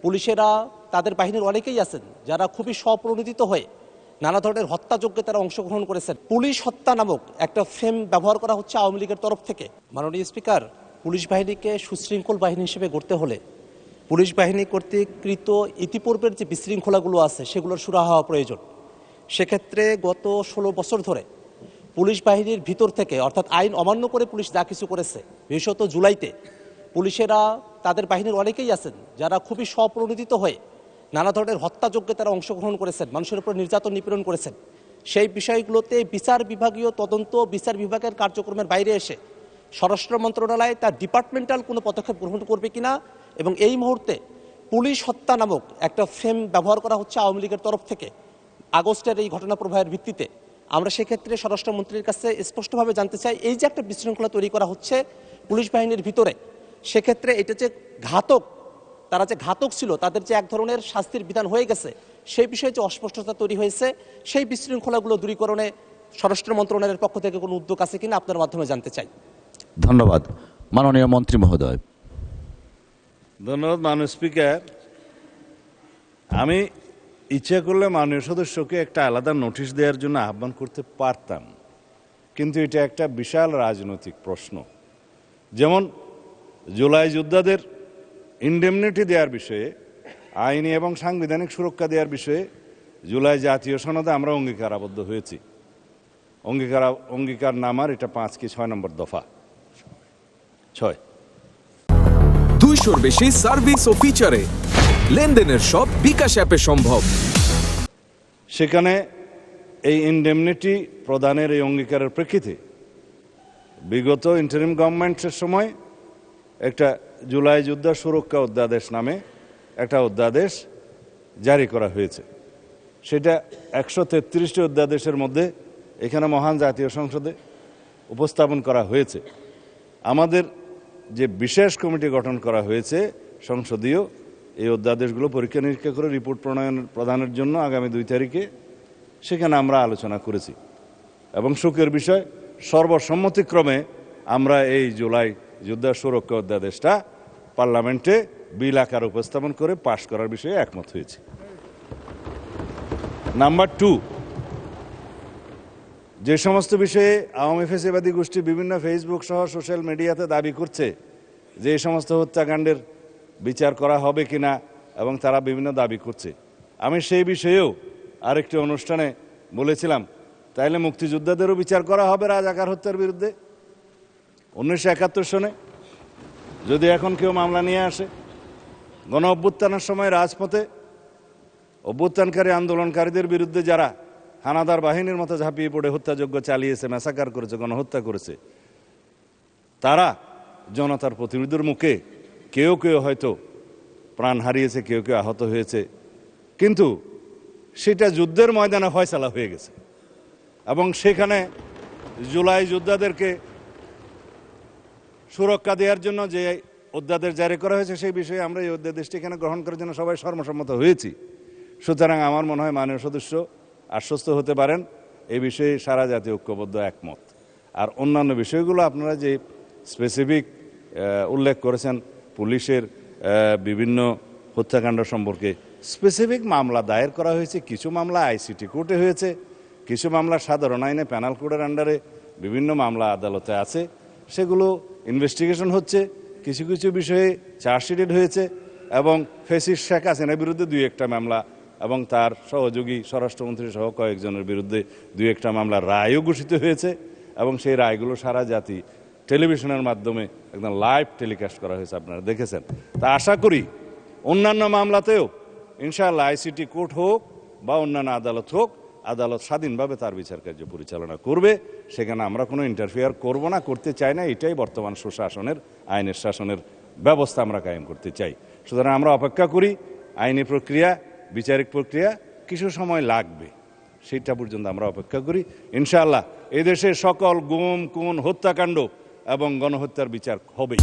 পুলিশেরা তাদের বাহিনীর অনেকেই আছেন যারা খুবই স্বপ্রণোদিত হয়ে নানা ধরনের হত্যাযজ্ঞে তারা অংশগ্রহণ করেছেন। পুলিশ হত্যা নামক একটা ফ্রেম ব্যবহার করা হচ্ছে আওয়ামী লীগের তরফ থেকে। মাননীয় স্পিকার, পুলিশ বাহিনীকে সুশৃঙ্খল বাহিনী হিসেবে গড়তে হলে পুলিশ বাহিনী কর্তৃক কৃত ইতিপূর্বের যে বিশৃঙ্খলাগুলো আছে সেগুলোর সুরাহা হওয়া প্রয়োজন। সেক্ষেত্রে গত 16 বছর ধরে পুলিশ বাহিনীর ভিতর থেকে, অর্থাৎ আইন অমান্য করে পুলিশ যা কিছু করেছে, বিশেষত জুলাইতে পুলিশেরা তাদের বাহিনীর অনেকেই আছেন যারা খুবই স্বপ্রণোদিত হয়ে নানা ধরনের হত্যাযজ্ঞে তারা অংশগ্রহণ করেছেন, মানুষের উপর নির্যাতন নিপীড়ন করেছেন। সেই বিষয়গুলোতে বিচার বিভাগীয় তদন্ত, বিচার বিভাগের কার্যক্রমের বাইরে এসে স্বরাষ্ট্র মন্ত্রণালয় তার ডিপার্টমেন্টাল কোনো পদক্ষেপ গ্রহণ করবে কিনা, এবং এই মুহূর্তে পুলিশ হত্যা নামক একটা ফ্রেম ব্যবহার করা হচ্ছে আওয়ামী লীগের তরফ থেকে আগস্টের এই ঘটনা প্রবাহের ভিত্তিতে। আমরা সেক্ষেত্রে স্বরাষ্ট্রমন্ত্রীর কাছে স্পষ্টভাবে জানতে চাই, এই যে একটা বিশৃঙ্খলা তৈরি করা হচ্ছে পুলিশ বাহিনীর ভিতরে, সেক্ষেত্রে এটা যে ঘাতক, তারা যে ঘাতক ছিল, তাদের যে এক ধরনের শাস্তির বিধান হয়ে গেছে, সেই বিষয়ে যে অস্পষ্টতা তৈরি হয়েছে, সেই বিশৃঙ্খলাগুলো দূরীকরণে স্বরাষ্ট্র মন্ত্রণালয়ের পক্ষ থেকে কোনো উদ্যোগ আছে কিনা আপনার মাধ্যমে জানতে চাই। ধন্যবাদ। মাননীয় মন্ত্রী মহোদয়। ধন্যবাদ মাননীয় স্পিকার। আমি ইচ্ছা করলে মাননীয় সদস্যকে একটা আলাদা নোটিশ দেওয়ার জন্য আহ্বান করতে পারতাম, কিন্তু এটা একটা বিশাল রাজনৈতিক প্রশ্ন। যেমন জুলাই যোদ্ধাদের ইনডেমনিটি দেওয়ার বিষয়ে, আইনি এবং সাংবিধানিক সুরক্ষা দেওয়ার বিষয়ে জুলাই জাতীয় সনদে আমরা অঙ্গীকার আবদ্ধ হয়েছি। অঙ্গীকার নামার এটা 5 কি 6 নম্বর দফা 6। 200-র বেশি সার্ভিস ও ফিচারে লেনদেনের সব বিকাশ অ্যাপে সম্ভব। সেখানে এই ইনডেমনিটি প্রদানের এই অঙ্গীকারের প্রেক্ষিতে বিগত ইন্টারিম গভর্নমেন্টের সময় একটা জুলাই যোদ্ধা সুরক্ষা অধ্যাদেশ নামে একটা অধ্যাদেশ জারি করা হয়েছে। সেটা 133টি অধ্যাদেশের মধ্যে এখানে মহান জাতীয় সংসদে উপস্থাপন করা হয়েছে। আমাদের যে বিশেষ কমিটি গঠন করা হয়েছে সংসদীয়, এই অধ্যাদেশগুলো পরীক্ষা নিরীক্ষা করে রিপোর্ট প্রদানের জন্য আগামী 2 তারিখে সেখানে আমরা আলোচনা করেছি, এবং সুখের বিষয় সর্বসম্মতিক্রমে আমরা এই জুলাই যোদ্ধা সুরক্ষা অধ্যাদেশটা পার্লামেন্টে বিল আকার উপস্থাপন করে পাশ করার বিষয়ে একমত হয়েছে। নাম্বার 2, যে সমস্ত বিষয়ে আওয়ামী ফ্যাসিবাদী গোষ্ঠী বিভিন্ন ফেসবুক সহ সোশ্যাল মিডিয়াতে দাবি করছে যে এই সমস্ত হত্যাকাণ্ডের বিচার করা হবে কিনা, এবং তারা বিভিন্ন দাবি করছে, আমি সেই বিষয়েও আরেকটি অনুষ্ঠানে বলেছিলাম, তাইলে মুক্তিযোদ্ধাদেরও বিচার করা হবে রাজাকার হত্যার বিরুদ্ধে 1971 সনে। যদি এখন কেউ মামলা নিয়ে আসে, গণ অভ্যুত্থানের সময় রাজপথে অভ্যুত্থানকারী আন্দোলনকারীদের বিরুদ্ধে যারা হানাদার বাহিনীর মতো ঝাঁপিয়ে পড়ে হত্যাযজ্ঞ চালিয়েছে, ম্যাসাকার করেছে, গণহত্যা করেছে, তারা জনতার প্রতিরোধের মুখে কেউ কেউ হয়তো প্রাণ হারিয়েছে, কেউ কেউ আহত হয়েছে, কিন্তু সেটা যুদ্ধের ময়দানে ফয়সালা হয়ে গেছে। এবং সেখানে জুলাই যোদ্ধাদেরকে সুরক্ষা দেওয়ার জন্য যে অধ্যাদেশ জারি করা হয়েছে, সেই বিষয়ে আমরা এই অধ্যাদেশটি এখানে গ্রহণ করার জন্য সবাই সর্বসম্মত হয়েছি। সুতরাং আমার মনে হয় মাননীয় সদস্য আশ্বস্ত হতে পারেন, এই বিষয়ে সারা জাতীয় ঐক্যবদ্ধ একমত। আর অন্যান্য বিষয়গুলো আপনারা যে স্পেসিফিক উল্লেখ করেছেন, পুলিশের বিভিন্ন হত্যাকাণ্ড সম্পর্কে স্পেসিফিক মামলা দায়ের করা হয়েছে, কিছু মামলা আইসিটি কোর্টে হয়েছে, কিছু মামলা সাধারণ আইনে প্যানাল কোডের আন্ডারে বিভিন্ন মামলা আদালতে আছে, সেগুলো ইনভেস্টিগেশন হচ্ছে। কিছু কিছু বিষয়ে চার্জশিটেড হয়েছে, এবং ফেসিস শেখ হাসিনার বিরুদ্ধে 2-1টা মামলা এবং তার সহযোগী স্বরাষ্ট্রমন্ত্রী সহ কয়েকজনের বিরুদ্ধে 2-1টা মামলা রায়ও ঘোষিত হয়েছে, এবং সেই রায়গুলো সারা জাতি টেলিভিশনের মাধ্যমে একদম লাইভ টেলিকাস্ট করা হয়েছে, আপনারা দেখেছেন। তা আশা করি অন্যান্য মামলাতেও ইনশাআল্লাহ আইসিটি কোর্ট হোক বা অন্যান্য আদালত হোক, আদালত স্বাধীনভাবে তার বিচার কার্য পরিচালনা করবে। সেখানে আমরা কোনো ইন্টারফেয়ার করব না, করতে চাই না। এটাই বর্তমান সুশাসনের, আইনের শাসনের ব্যবস্থা আমরা কায়েম করতে চাই। সুতরাং আমরা অপেক্ষা করি। আইনি প্রক্রিয়া, বিচারিক প্রক্রিয়া কিছু সময় লাগবে, সেটা পর্যন্ত আমরা অপেক্ষা করি। ইনশাআল্লাহ এদেশে সকল গুম, খুন, হত্যাকাণ্ড এবং গণহত্যার বিচার হবেই।